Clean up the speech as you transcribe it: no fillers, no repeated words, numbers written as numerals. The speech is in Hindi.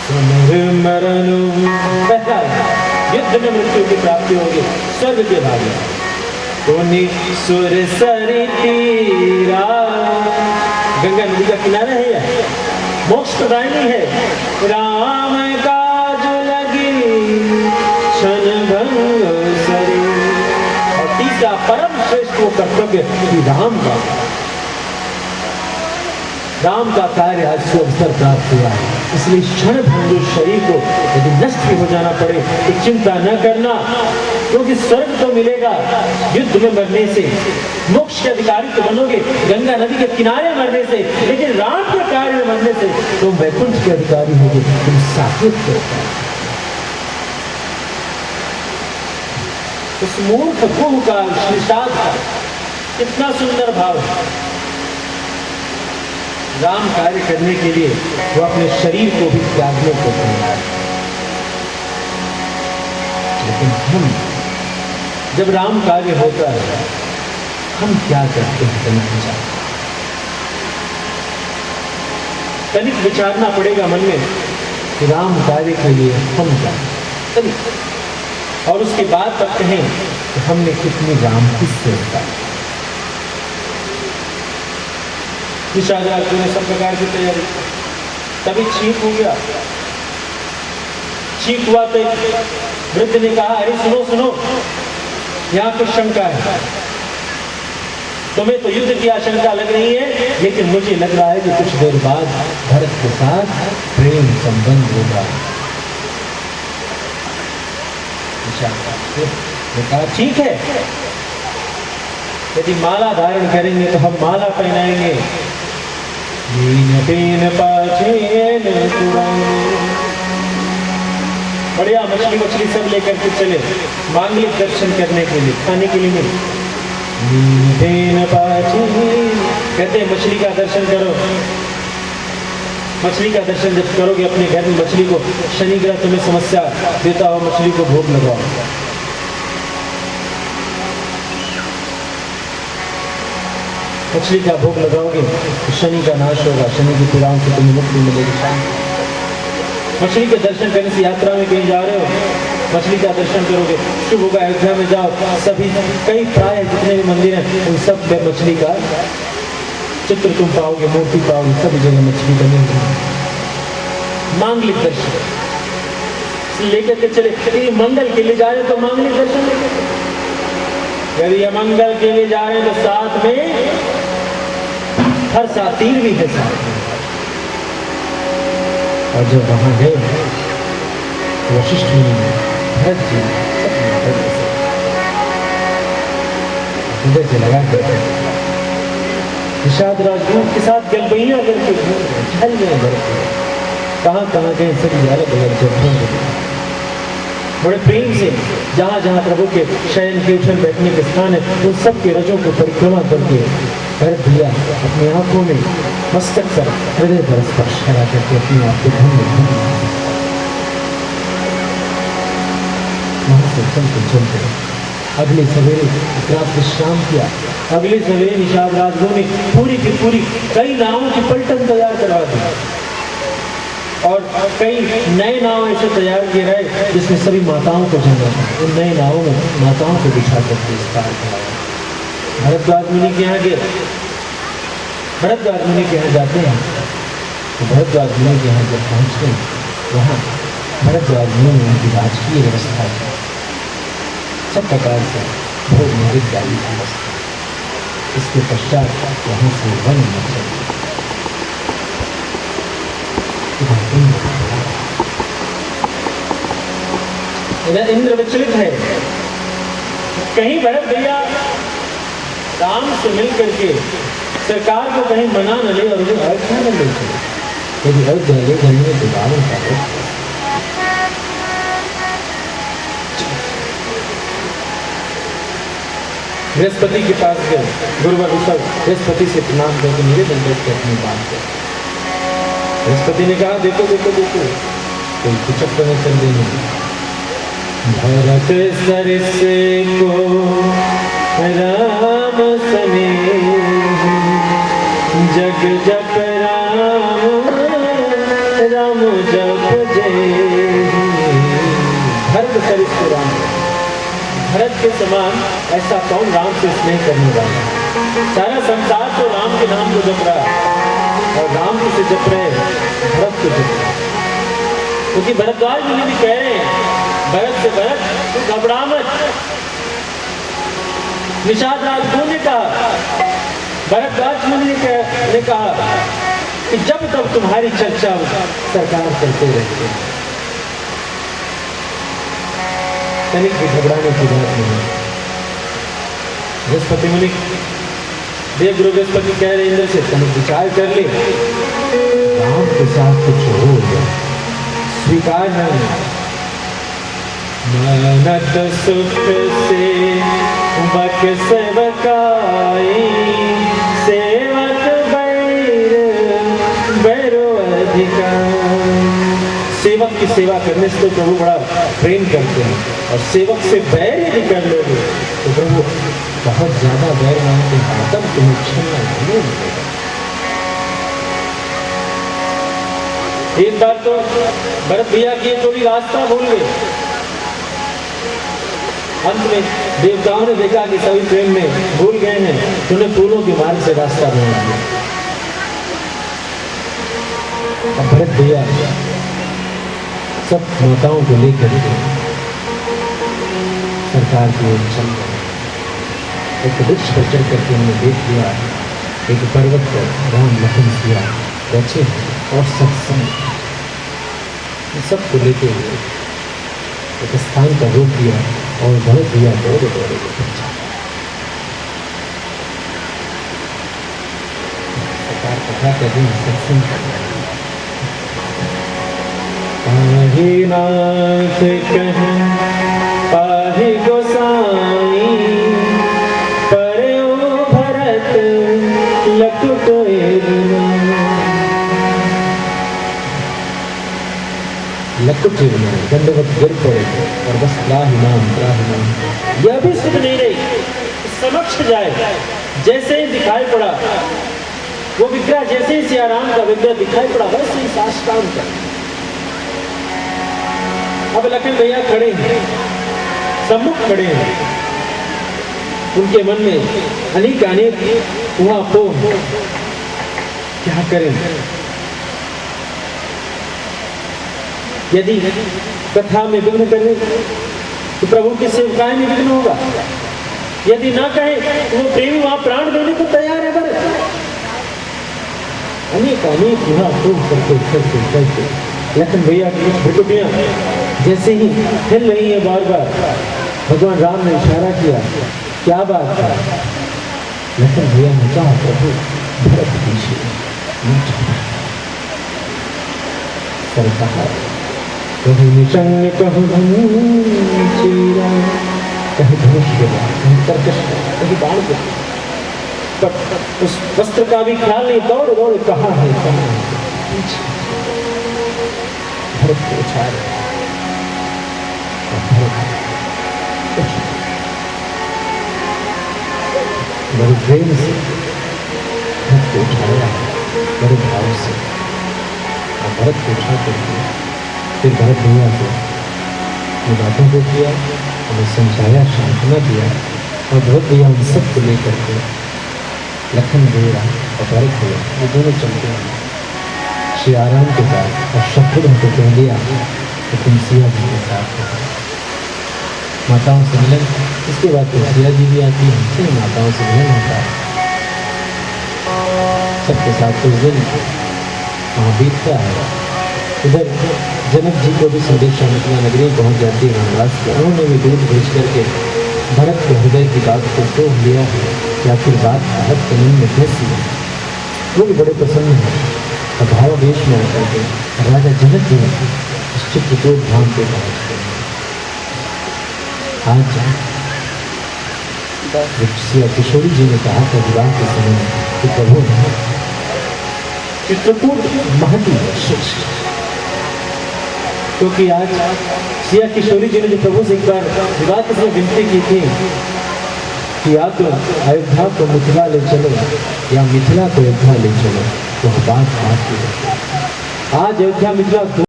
समर मरण पहला युद्ध में मृत्यु की प्राप्ति होगी स्वर्ग के भाग में। सुर सरी तीरा गंगा नदी का किनारा है यह, मोक्ष प्रदायिनी है। राम काज लगी क्षण भंग सरी। और तीसरा परम श्रेष्ठ वो कर्तव्य कि राम का कार्य आज से अवसर प्राप्त हुआ है, इसलिए क्षण भंगुर शरीर को यदि नष्ट भी हो जाना पड़े तो चिंता न करना, क्योंकि स्वर्ग तो मिलेगा युद्ध में मरने से, मोक्ष के अधिकारी तो बनोगे गंगा नदी के किनारे मरने से, लेकिन राम के कार्य में मरने से तुम वैकुंठ के अधिकारी होगे, तुम सात्विक हो। उस मूर्ख कुंभ का निषाद का कितना सुंदर भाव है। राम कार्य करने के लिए वो अपने शरीर को भी त्यागने को तैयार है। लेकिन हम जब राम कार्य होता है हम क्या करते हैं तनिक विचारना पड़ेगा मन में कि राम कार्य के लिए हम क्या तनिक, और उसके बाद तब कहें कि हमने कितनी राम की सेवता की। निषाद ने सब प्रकार की तैयारी, तभी छींक हो गया। छींक हुआ तो वृद्ध ने कहा, अरे सुनो सुनो, यहाँ कुछ शंका है। तुम्हें तो युद्ध की आशंका लग रही है, लेकिन मुझे लग रहा है कि कुछ देर बाद भरत के साथ प्रेम संबंध होगा। ने कहा ठीक है, यदि माला धारण करेंगे तो हम माला पहनाएंगे। बढ़िया मछली मछली सब लेकर के चले मांगलिक दर्शन करने के लिए, खाने के लिए नहीं। कहते हैं मछली का दर्शन करो। मछली का दर्शन जब करोगे अपने घर में मछली को, शनि ग्रह तुम्हें समस्या देता हो, मछली को भोग लगाओ। मछली का भोग लगाओगे तो शनि का नाश होगा, शनि की पीड़ाओं से तुम्हें मुक्ति मिलेगी। मछली के दर्शन करने से, यात्रा में कहीं जा रहे हो मछली का दर्शन करोगे, शुभ होगा। अयोध्या में जाओ, सभी कई प्राय जितने भी मंदिर हैं उन सब में मछली का चित्र तुम पाओगे, मूर्ति पाओगे, सभी जगह मछली बनी हुई। मांगलिक दर्शन लेकर के चले। मंगल के लिए जा रहे तो मांगलिक दर्शन लेकर, यदि अमंगल के लिए जा रहे हैं तो साथ में हर सातीर भी है साथ में। और जब वहां गए वशिष्ठ मुनि, भरत जी हृदय से लगा कर निषाद राजदूत के साथ गलबैया करके झल गए। भरत कहाँ कहाँ गए, सभी अलग अलग जगहों बड़े प्रेम से जहाँ जहाँ प्रभु के शयन कीर्तन बैठने के स्थान है उन सब के रजों को परिक्रमा करके भरत भैया अपनी आंखों में मस्तक पर हृदय पर स्पर्श करा करके अपने आप को धन्य वहां से चलते अगले सवेरे रात विश्राम किया। अगले सवेरे निषाद राजगुरु ने पूरी की पूरी कई नावों की पलटन तैयार करवा दी और कई नए नाव ऐसे तैयार किए गए जिसमें सभी माताओं को जाना था। उन नए नावों में माताओं को बिछा करके इस पार कराया। भरद्वाज मुनि के यहाँ गए, भरद्वाज मुनि के यहाँ जाते हैं तो भरद्वाज मुनि के यहाँ जब पहुँचते हैं वहाँ भरद्वाज मुनि ने उनकी राजकीय व्यवस्था की, सब प्रकार से भोग निवृत्त डाली व्यवस्था। इसके पश्चात वहाँ से वन में चले। इंद्र विचलित है, कहीं भरत भैया राम से मिल करके सरकार को कहीं मना न ले और उन्हें अयोध्या न ले चले। यदि अयोध्या ले जाएंगे तो रावण का बृहस्पति के पास गए। गुरुवर ऋषभ बृहस्पति से प्रणाम करके निवेदन करके अपनी बात कर। बृहस्पति ने कहा देखो देखो देखो कोई कुछ में चल देंगे। भरत सरसे को राम सने जग जप राम राम जप जय। भरत सरिस राम, भरत के समान ऐसा कौन राम से स्नेह करने वाला। सारा संसार तो राम के नाम को जप रहा है और राम किसे जप रहे भरत को जप रहे। क्योंकि भरद्वाज मुनि भी कह रहे हैं भरत से भरत तू घबरा मत। निषाद राजगुरु ने कहा, भरद्वाज मुनि ने कहा कि जब तक तुम्हारी चर्चा सरकार करते रहते हैं, तनिक भी घबराने की बात नहीं। बृहस्पति मुनि देव गुरु बृहस्पति कह रहे इंद्र से तनिक विचार कर ले, राम के साथ कुछ हो गया स्वीकार नहीं। मनत सुख से बक सेवकाई, सेवक बैरो अधिकार। सेवक की सेवा करने से तो प्रभु बड़ा प्रेम करते हैं और सेवक से बैर यदि कर लोगे तो प्रभु बहुत ज्यादा बैर मानते हैं, तब तुम्हें क्षमा नहीं मिलेगा। एक बार तो भरत भैया किए तो भी रास्ता भूल गए। अंत में देवताओं ने देखा कि सभी प्रेम में भूल गए हैं, तो उन्हें फूलों के मार्ग से रास्ता बना दिया। अब भरत भैया सब माताओं को लेकर सरकार की ओर चल गए। एक वृक्ष पर चढ़ करके उन्होंने देख लिया एक पर्वत पर राम लखन सिया बैठे हैं और सत्संग सबको लेते हुए एक स्थान का रोक दिया और भरत भैया दौड़े दौड़े सरकार कथा कर रही सत्संग कर रही। पाहि नाथ कह पाहि गोसाई, परयो भरत लकुट लकुट दंडवत गिर पड़े और बस त्राहि नाम। यह भी सुन नहीं रही, समक्ष जाए जैसे ही दिखाई पड़ा वो विग्रह, जैसे ही सिया राम का विग्रह दिखाई पड़ा वैसे ही साष्टांग कर। अब लखन भैया खड़े हैं, सम्मुख खड़े हैं, उनके मन में अनेक वहां को क्या करें। यदि कथा में विघ्न करें तो प्रभु की सेवकाएं में विघ्न होगा, यदि ना कहे तो वो प्रेमी वहां प्राण देने को तैयार है। भरत अनेक वहां को करते लखन भैया की भुटुटियां जैसे ही हिल रही है बार बार, भगवान राम ने इशारा किया क्या बात है। लखन भैया ने कहा प्रभु भरत पीछे सरकार कहूँ निशंग कहूँ चीरा, कहीं धनुष गिरा, कहीं कर्कश, कहीं बाण गिरा, पर उस वस्त्र का भी ख्याल नहीं। दौड़ दौड़ कहाँ है पीछे भरत को उछाल बड़े प्रेम से भरत को उठाया, बड़े भाव से और भरत को उठा करके फिर भरत भैया को ये बातों को किया, उन्हें समझाया, सांत्वना दिया और भरत भैया उन सबको लेकर के लखन भैया और भरत भैया ये दोनों चलते हैं श्री आराम के साथ और शत्रुघ्न को कह दिया कि तुम सिया जी के साथ हो। माताओं से मिलन, इसके बाद तो सिया जी भी आती है, फिर माताओं से मिलन होता है सबके साथ। तो दिन वहाँ बीतता है। इधर जनक जी को भी संदेशा मिथिला नगरी पहुँच जाती है वनवास के। उन्होंने भी दूध भेज करके भरत के हृदय की बात को तोड़ लिया है कि आखिर बात भरत के मन में कैसी है। वो भी बड़े प्रसन्न हैं और भावावेश में आकर के राजा जनक जी उस चित्रकूट धाम पे पहुँचते हैं। आज श्री किशोरी जी ने कहा था विवाह के समय कि प्रभु चित्रकूट महती श्रेष्ठ, क्योंकि आज सिया किशोरी जी ने जो प्रभु से एक बार विवाह के समय विनती की थी कि या तो अयोध्या को मिथिला ले चलो या मिथिला को अयोध्या ले चलो, तो बात की आज अयोध्या मिथिला